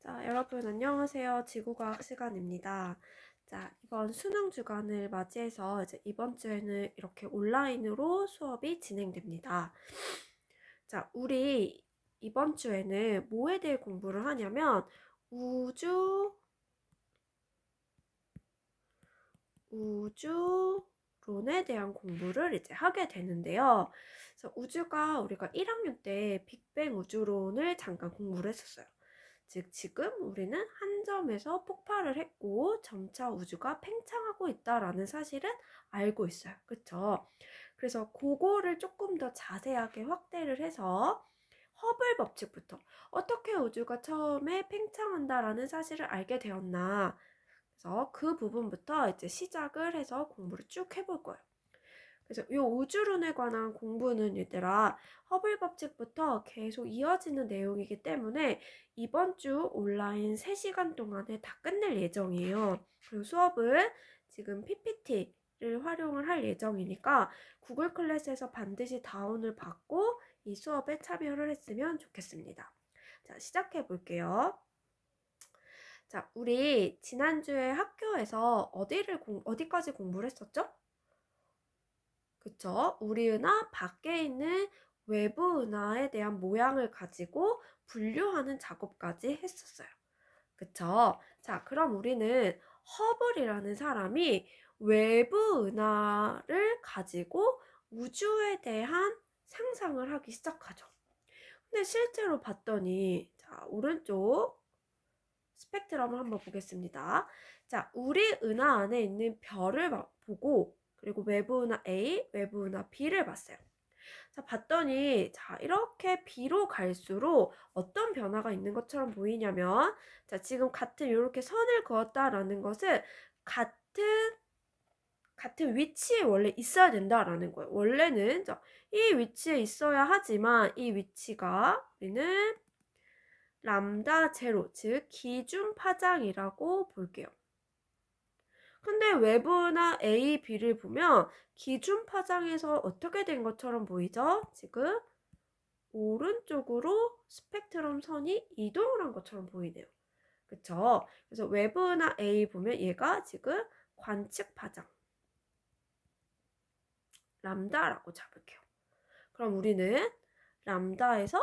자, 여러분 안녕하세요. 지구과학 시간입니다. 자, 이번 수능 주간을 맞이해서 이번 주에는 이렇게 온라인으로 수업이 진행됩니다. 자, 우리 이번 주에는 뭐에 대해 공부를 하냐면 우주론에 대한 공부를 하게 되는데요. 그래서 우주가 우리가 1학년 때 빅뱅 우주론을 잠깐 공부를 했었어요. 즉 지금 우리는 한 점에서 폭발을 했고 점차 우주가 팽창하고 있다라는 사실은 알고 있어요. 그쵸? 그래서 그거를 조금 더 자세하게 확대를 해서 허블 법칙부터 어떻게 우주가 처음에 팽창한다라는 사실을 알게 되었나, 그래서 그 부분부터 시작을 해서 공부를 쭉 해볼 거예요. 그래서 이 우주론에 관한 공부는 얘들아 허블 법칙부터 계속 이어지는 내용이기 때문에 이번 주 온라인 3시간 동안에 다 끝낼 예정이에요. 그리고 수업은 지금 PPT를 활용을 할 예정이니까 구글 클래스에서 반드시 다운을 받고 이 수업에 참여를 했으면 좋겠습니다. 자, 시작해 볼게요. 자, 우리 지난주에 학교에서 어디까지 공부를 했었죠? 그쵸? 우리 은하 밖에 있는 외부 은하에 대한 모양을 가지고 분류하는 작업까지 했었어요. 그쵸? 자, 그럼 우리는 허블이라는 사람이 외부 은하를 가지고 우주에 대한 상상을 하기 시작하죠. 근데 실제로 봤더니, 자, 오른쪽 스펙트럼을 한번 보겠습니다. 자, 우리 은하 안에 있는 별을 보고 그리고 외부 은하 A, 외부 은하 B를 봤어요. 자, 봤더니 자, 이렇게 B로 갈수록 어떤 변화가 있는 것처럼 보이냐면, 자, 지금 같은 이렇게 선을 그었다라는 것은 같은 위치에 원래 있어야 된다라는 거예요. 원래는 이 위치에 있어야 하지만 이 위치가 우리는 람다 제로, 즉 기준 파장이라고 볼게요. 근데 외부나 A, B를 보면 기준 파장에서 어떻게 된 것처럼 보이죠? 지금 오른쪽으로 스펙트럼 선이 이동을 한 것처럼 보이네요. 그쵸? 그래서 외부나 A 보면 얘가 지금 관측 파장 람다라고 잡을게요. 그럼 우리는 람다에서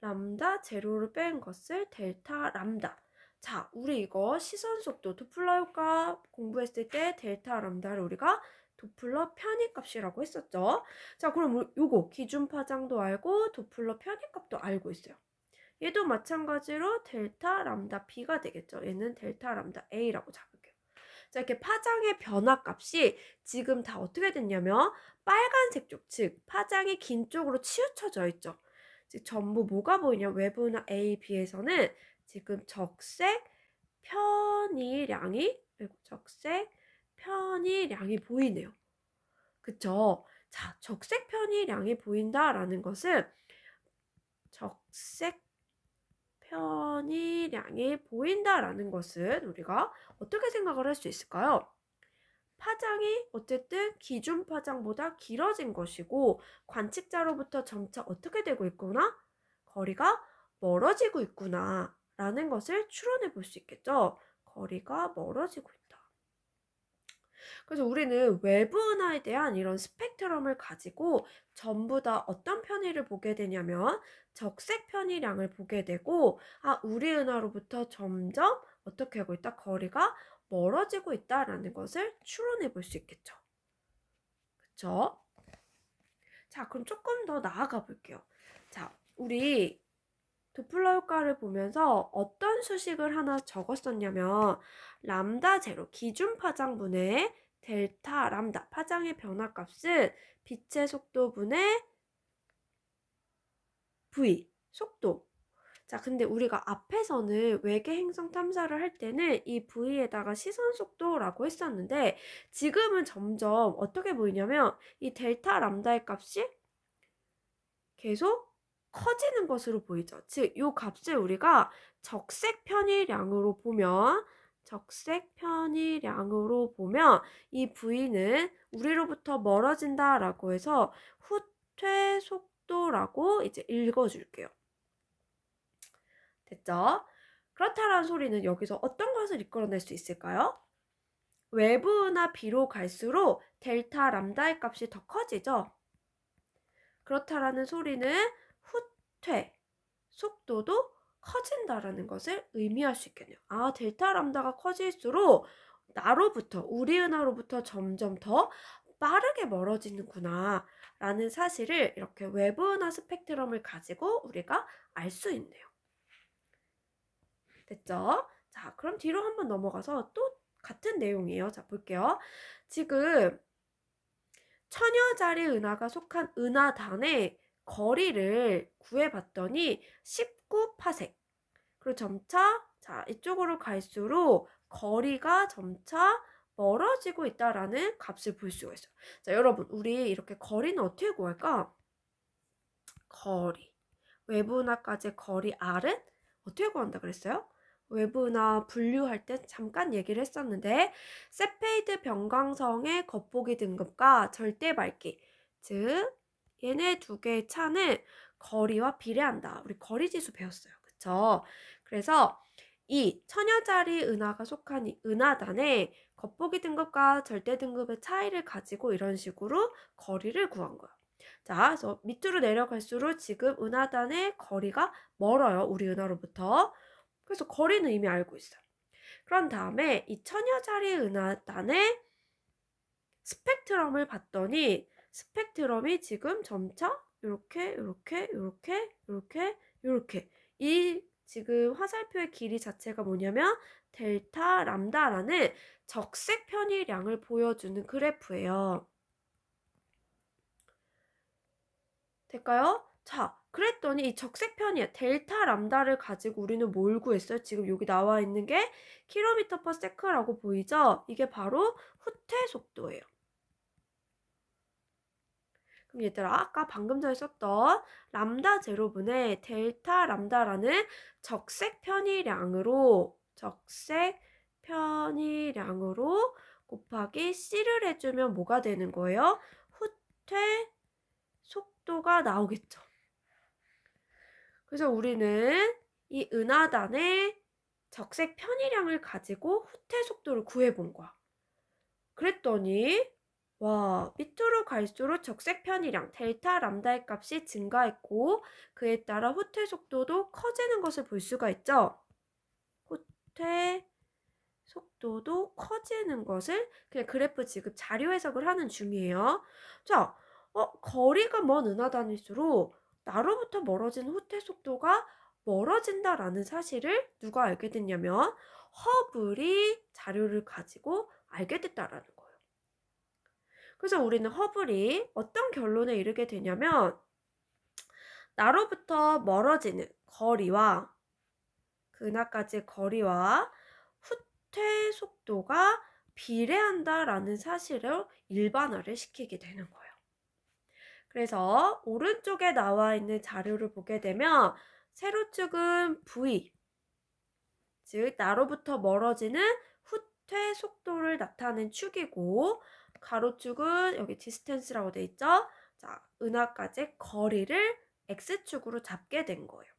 람다 제로를 뺀 것을 델타 람다. 자, 우리 이거 시선 속도 도플러 효과 공부했을 때 델타 람다를 우리가 도플러 편입값이라고 했었죠. 자, 그럼 요거 기준 파장도 알고 도플러 편입값도 알고 있어요. 얘도 마찬가지로 델타 람다 B가 되겠죠. 얘는 델타 람다 A라고 잡을게요. 자, 이렇게 파장의 변화값이 지금 다 어떻게 됐냐면 빨간색 쪽, 즉 파장이 긴 쪽으로 치우쳐져 있죠. 즉 전부 뭐가 보이냐? 외부나 A, B에서는 지금 적색 편이량이 보이네요. 그쵸? 자, 적색 편이량이 보인다라는 것은 우리가 어떻게 생각을 할 수 있을까요? 파장이 어쨌든 기준 파장보다 길어진 것이고 관측자로부터 점차 어떻게 되고 있구나? 거리가 멀어지고 있구나 라는 것을 추론해 볼 수 있겠죠. 거리가 멀어지고 있다. 그래서 우리는 외부 은하에 대한 이런 스펙트럼을 가지고 전부 다 어떤 편의를 보게 되냐면 적색 편의량을 보게 되고, 우리 은하로부터 점점 어떻게 하고 있다? 거리가 멀어지고 있다라는 것을 추론해 볼 수 있겠죠. 그쵸? 자, 그럼 조금 더 나아가 볼게요. 자, 우리 도플러 효과를 보면서 어떤 수식을 하나 적었었냐면 람다 제로 기준 파장분의 델타 람다 파장의 변화값은 빛의 속도분의 v 속도. 자, 근데 우리가 앞에서는 외계 행성 탐사를 할 때는 이 v에다가 시선 속도라고 했었는데 지금은 점점 어떻게 보이냐면 이 델타 람다의 값이 계속 커지는 것으로 보이죠. 즉, 이 값을 우리가 적색 편의량으로 보면 이 v는 우리로부터 멀어진다라고 해서 후퇴 속도라고 읽어줄게요. 됐죠? 그렇다라는 소리는 여기서 어떤 것을 이끌어낼 수 있을까요? 외부 은하 B로 갈수록 델타 람다의 값이 더 커지죠. 그렇다라는 소리는 후퇴 속도도 커진다라는 것을 의미할 수 있겠네요. 아, 델타 람다가 커질수록 나로부터, 우리 은하로부터 점점 더 빠르게 멀어지는구나 라는 사실을 이렇게 외부 은하 스펙트럼을 가지고 우리가 알 수 있네요. 됐죠? 자, 그럼 뒤로 한번 넘어가서 또 같은 내용이에요. 자, 볼게요. 지금 천여자리 은하가 속한 은하단의 거리를 구해봤더니 19파섹. 그리고 점차 자 이쪽으로 갈수록 거리가 점차 멀어지고 있다라는 값을 볼 수가 있어요. 자, 여러분 우리 이렇게 거리는 어떻게 구할까? 거리. 외부은하까지 거리 R은 어떻게 구한다 그랬어요? 외부은하 분류할 때 잠깐 얘기를 했었는데 세페이드 변광성의 겉보기 등급과 절대 밝기, 즉 얘네 두 개의 차는 거리와 비례한다. 우리 거리지수 배웠어요. 그쵸? 그래서 이 천여자리 은하가 속한 이 은하단의 겉보기 등급과 절대 등급의 차이를 가지고 이런 식으로 거리를 구한 거야. 자, 그래서 밑으로 내려갈수록 지금 은하단의 거리가 멀어요. 우리 은하로부터. 그래서 거리는 이미 알고 있어요. 그런 다음에 이 천여자리 은하단의 스펙트럼을 봤더니 스펙트럼이 지금 점차 이렇게 이 지금 화살표의 길이 자체가 뭐냐면 델타 람다라는 적색 편의량을 보여주는 그래프예요. 될까요? 자, 그랬더니 이 적색 편의 델타 람다를 가지고 우리는 뭘 구했어요? 지금 여기 나와 있는 게 킬로미터 퍼 세크라고 보이죠? 이게 바로 후퇴 속도예요. 그럼 얘들아, 아까 방금 전에 썼던 람다 제로분의 델타 람다라는 적색 편의량으로 곱하기 C를 해주면 뭐가 되는 거예요? 후퇴 속도가 나오겠죠. 그래서 우리는 이 은하단의 적색 편의량을 가지고 후퇴 속도를 구해본 거야. 그랬더니 와, 밑으로 갈수록 적색 편의량 델타 람다의 값이 증가했고 그에 따라 후퇴 속도도 커지는 것을 볼 수가 있죠. 후퇴 속도도 커지는 것을 그냥 그래프 지금 자료 해석을 하는 중이에요. 자, 거리가 먼 은하단일수록 나로부터 멀어지는 후퇴 속도가 멀어진다라는 사실을 누가 알게 됐냐면 허블이 자료를 가지고 알게 됐다라는 거예요. 그래서 우리는 허블이 어떤 결론에 이르게 되냐면 나로부터 멀어지는 거리와 은하까지의 거리와 후퇴 속도가 비례한다라는 사실을 일반화를 시키게 되는 거예요. 그래서 오른쪽에 나와 있는 자료를 보게 되면 세로축은 V, 즉 나로부터 멀어지는 후퇴 속도를 나타낸 축이고 가로축은 여기 디스턴스라고 돼 있죠. 자, 은하까지 거리를 X축으로 잡게 된 거예요.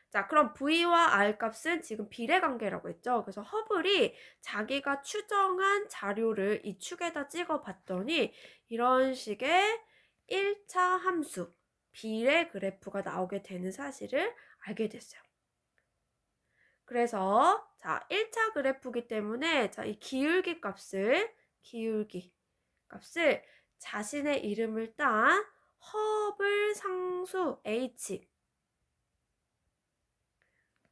자, 그럼 V와 R 값은 지금 비례관계라고 했죠. 그래서 허블이 자기가 추정한 자료를 이 축에다 찍어 봤더니 이런 식의 1차 함수, 비례 그래프가 나오게 되는 사실을 알게 됐어요. 그래서 자, 1차 그래프이기 때문에 자, 이 기울기 값을 자신의 이름을 딴 허블 상수 H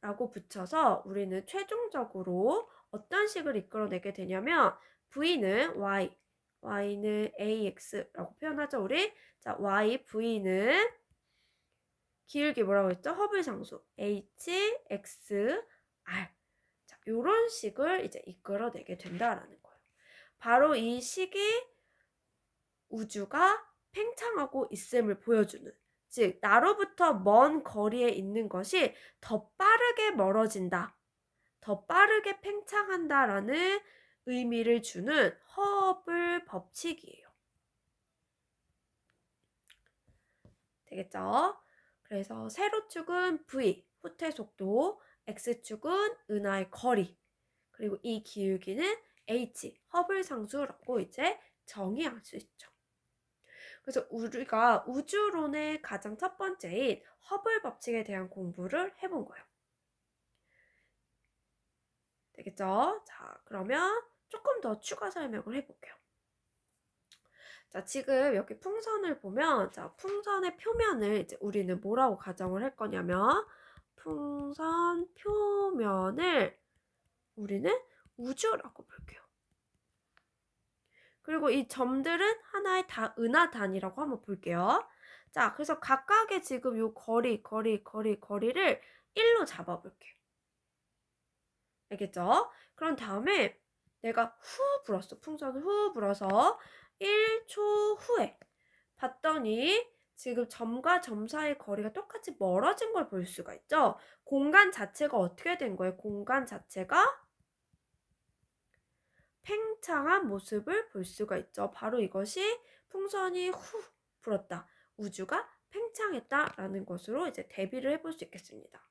라고 붙여서 우리는 최종적으로 어떤 식을 이끌어내게 되냐면 V는 Y, Y는 AX라고 표현하죠, 우리. 자, Y, V는 기울기 뭐라고 했죠? 허블 상수 H, X, R. 자, 요런 식을 이제 이끌어내게 된다라는 거예요. 바로 이 식이 우주가 팽창하고 있음을 보여주는, 즉 나로부터 먼 거리에 있는 것이 더 빠르게 멀어진다, 더 빠르게 팽창한다라는 의미를 주는 허블 법칙이에요. 되겠죠? 그래서 세로축은 V, 후퇴 속도, x축은 은하의 거리, 그리고 이 기울기는 h, 허블 상수라고 이제 정의할 수 있죠. 그래서 우리가 우주론의 가장 첫 번째인 허블 법칙에 대한 공부를 해본 거예요. 되겠죠? 자, 그러면 조금 더 추가 설명을 해볼게요. 자, 지금 여기 풍선을 보면, 자, 풍선의 표면을 이제 우리는 뭐라고 가정을 할 거냐면, 풍선 표면을 우리는 우주라고 볼게요. 그리고 이 점들은 하나의 다 은하단이라고 한번 볼게요. 자, 그래서 각각의 지금 요 거리를 1로 잡아볼게요. 알겠죠? 그런 다음에 내가 후 불었어. 풍선을 후 불어서 1초 후에 봤더니 지금 점과 점 사이의 거리가 똑같이 멀어진 걸 볼 수가 있죠? 공간 자체가 어떻게 된 거예요? 공간 자체가 팽창한 모습을 볼 수가 있죠. 바로 이것이 풍선이 후 불었다. 우주가 팽창했다라는 것으로 이제 대비를 해볼 수 있겠습니다.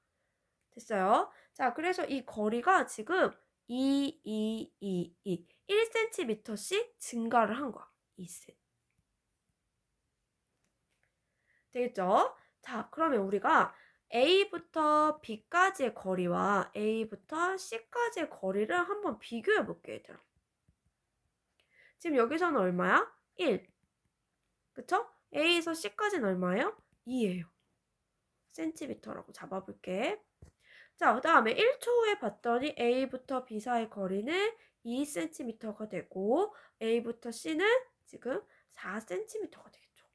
됐어요? 자, 그래서 이 거리가 지금 1cm씩 증가를 한 거야. 2cm. 되겠죠? 자, 그러면 우리가 A부터 B까지의 거리와 A부터 C까지의 거리를 한번 비교해 볼게요, 얘들아. 지금 여기서는 얼마야? 1. 그쵸? A에서 C까지는 얼마예요? 2예요. 센티미터라고 잡아볼게. 자, 그 다음에 1초 후에 봤더니 A부터 B 사이 거리는 2cm가 되고 A부터 C는 지금 4cm가 되겠죠.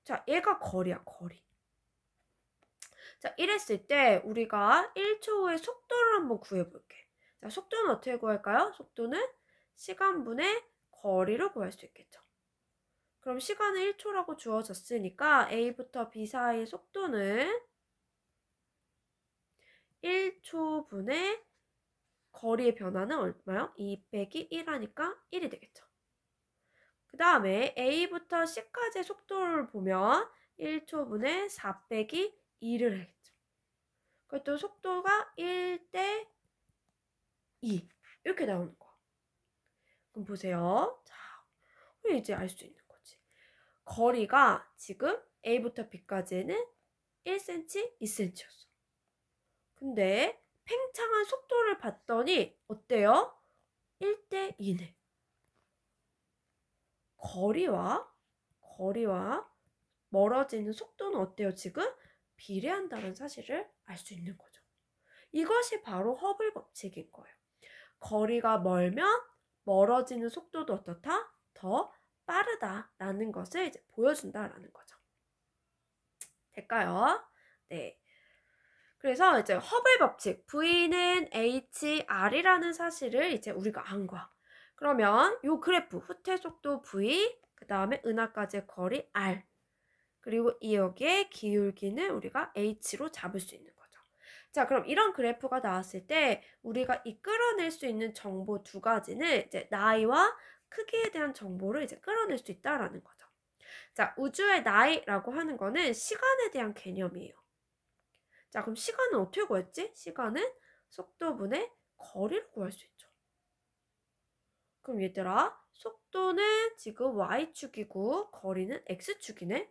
자, 얘가 거리야, 거리. 자, 이랬을 때 우리가 1초 후에 속도를 한번 구해볼게. 자, 속도는 어떻게 구할까요? 속도는 시간분의 거리를 구할 수 있겠죠. 그럼 시간은 1초라고 주어졌으니까 A부터 B 사이의 속도는 1초분의 거리의 변화는 얼마요? 2 빼기 1 하니까 1이 되겠죠. 그 다음에 A부터 C까지의 속도를 보면 1초분의 4 빼기 2를 하겠죠. 그것도 속도가 1대 2 이렇게 나오는 거야. 그럼 보세요. 자, 우리 이제 알 수 있는 거지. 거리가 지금 A부터 B까지는 1cm, 2cm였어. 근데 팽창한 속도를 봤더니 어때요? 1대 2네. 거리와 멀어지는 속도는 어때요? 지금 비례한다는 사실을 알 수 있는 거죠. 이것이 바로 허블 법칙인 거예요. 거리가 멀면 멀어지는 속도도 어떻다? 더 빠르다라는 것을 이제 보여준다라는 거죠. 될까요? 네. 그래서 이제 허블 법칙 V는 HR이라는 사실을 이제 우리가 안 거야. 그러면 요 그래프 후퇴 속도 V, 그 다음에 은하까지의 거리 R, 그리고 이 여기에 기울기는 우리가 H로 잡을 수 있는 거죠. 자, 그럼 이런 그래프가 나왔을 때 우리가 이 끌어낼 수 있는 정보 두 가지는 이제 나이와 크기에 대한 정보를 이제 끌어낼 수 있다라는 거죠. 자, 우주의 나이라고 하는 거는 시간에 대한 개념이에요. 자, 그럼 시간은 어떻게 구했지? 시간은 속도분의 거리를 구할 수 있죠. 그럼 얘들아, 속도는 지금 y축이고 거리는 x축이네.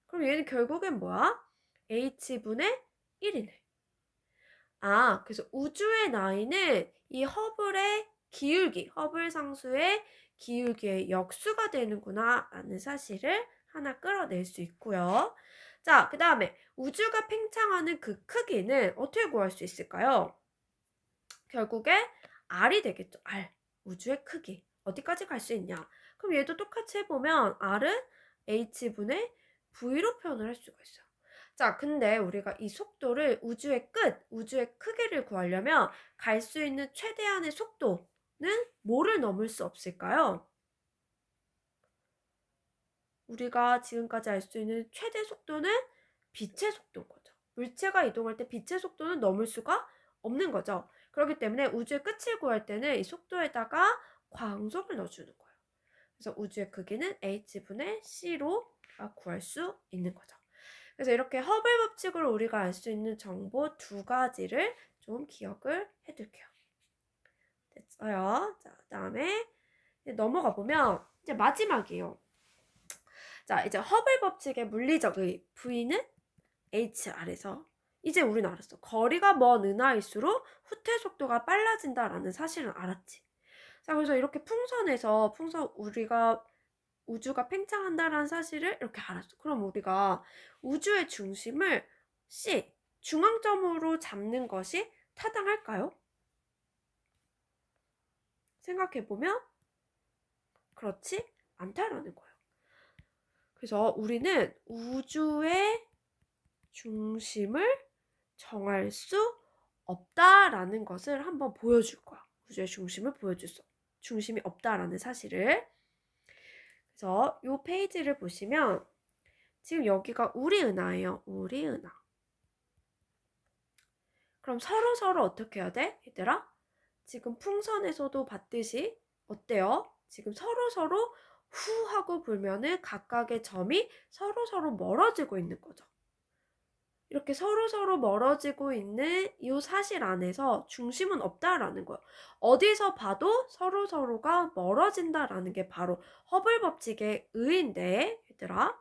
그럼 얘는 결국엔 뭐야? h분의 1이네. 아, 그래서 우주의 나이는 이 허블의 기울기, 허블 상수의 기울기의 역수가 되는구나 라는 사실을 하나 끌어낼 수 있고요. 자, 그 다음에 우주가 팽창하는 그 크기는 어떻게 구할 수 있을까요? 결국에 R이 되겠죠. R. 우주의 크기. 어디까지 갈 수 있냐? 그럼 얘도 똑같이 해보면 R은 H분의 V로 표현을 할 수가 있어요. 자, 근데 우리가 이 속도를 우주의 끝, 우주의 크기를 구하려면 갈 수 있는 최대한의 속도는 뭐를 넘을 수 없을까요? 우리가 지금까지 알 수 있는 최대 속도는 빛의 속도인 거죠. 물체가 이동할 때 빛의 속도는 넘을 수가 없는 거죠. 그렇기 때문에 우주의 끝을 구할 때는 이 속도에다가 광속을 넣어주는 거예요. 그래서 우주의 크기는 h분의 c로 구할 수 있는 거죠. 그래서 이렇게 허블 법칙으로 우리가 알 수 있는 정보 두 가지를 좀 기억을 해둘게요. 됐어요. 자, 그다음에 넘어가 보면 이제 마지막이에요. 자, 이제 허블 법칙의 물리적 의 V는 HR에서 이제 우리는 알았어. 거리가 먼 은하일수록 후퇴 속도가 빨라진다라는 사실은 알았지. 자, 그래서 이렇게 풍선에서 우주가 팽창한다라는 사실을 이렇게 알았어. 그럼 우리가 우주의 중심을 C, 중앙점으로 잡는 것이 타당할까요? 생각해보면 그렇지 않다라는 거예요. 그래서 우리는 우주의 중심을 정할 수 없다라는 것을 한번 보여줄 거야. 우주의 중심을 보여줬어. 중심이 없다라는 사실을. 그래서 이 페이지를 보시면 지금 여기가 우리 은하예요. 우리 은하. 그럼 서로 어떻게 해야 돼? 얘들아? 지금 풍선에서도 봤듯이 어때요? 지금 서로 후 하고 불면은 각각의 점이 서로 멀어지고 있는 거죠. 이렇게 서로 멀어지고 있는 이 사실 안에서 중심은 없다라는 거예요. 어디서 봐도 서로가 멀어진다라는 게 바로 허블 법칙의 의의인데, 얘들아.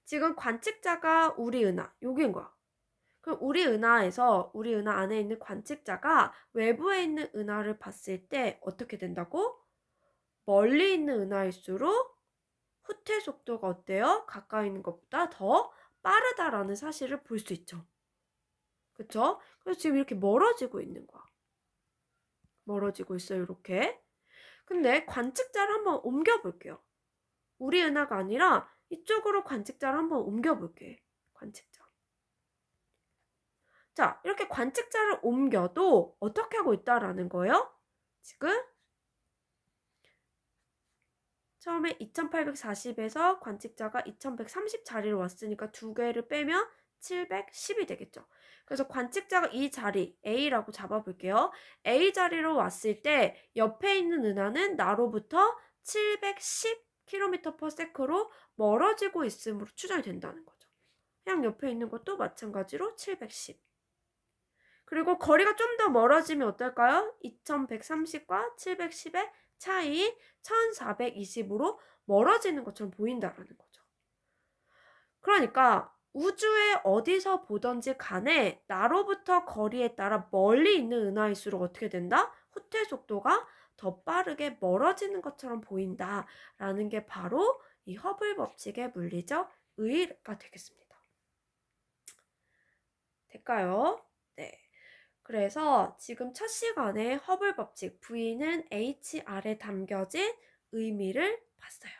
지금 관측자가 우리 은하, 여기인 거야. 그럼 우리 은하 안에 있는 관측자가 외부에 있는 은하를 봤을 때 어떻게 된다고? 멀리 있는 은하일수록 후퇴 속도가 어때요? 가까이 있는 것보다 더 빠르다라는 사실을 볼 수 있죠. 그쵸? 그래서 지금 이렇게 멀어지고 있는 거야. 멀어지고 있어요, 이렇게. 근데 관측자를 한번 옮겨볼게요. 우리 은하가 아니라 이쪽으로 관측자를 한번 옮겨볼게. 관측자. 자, 이렇게 관측자를 옮겨도 어떻게 하고 있다라는 거예요? 지금 처음에 2840에서 관측자가 2130 자리로 왔으니까 두 개를 빼면 710이 되겠죠. 그래서 관측자가 이 자리 A라고 잡아볼게요. A 자리로 왔을 때 옆에 있는 은하는 나로부터 710km/s로 멀어지고 있음으로 추정이 된다는 거죠. 그냥 옆에 있는 것도 마찬가지로 710. 그리고 거리가 좀 더 멀어지면 어떨까요? 2130과 710의 차이 1420으로 멀어지는 것처럼 보인다라는 거죠. 그러니까 우주에 어디서 보던지 간에 나로부터 거리에 따라 멀리 있는 은하일수록 어떻게 된다? 후퇴 속도가 더 빠르게 멀어지는 것처럼 보인다라는 게 바로 이 허블 법칙의 물리적 의의가 되겠습니다. 될까요? 네. 그래서 지금 첫 시간에 허블 법칙 V는 HR에 담겨진 의미를 봤어요.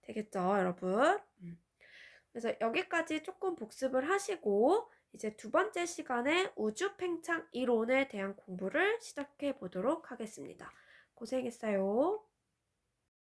되겠죠, 여러분? 그래서 여기까지 조금 복습을 하시고 이제 두 번째 시간에 우주 팽창 이론에 대한 공부를 시작해 보도록 하겠습니다. 고생했어요.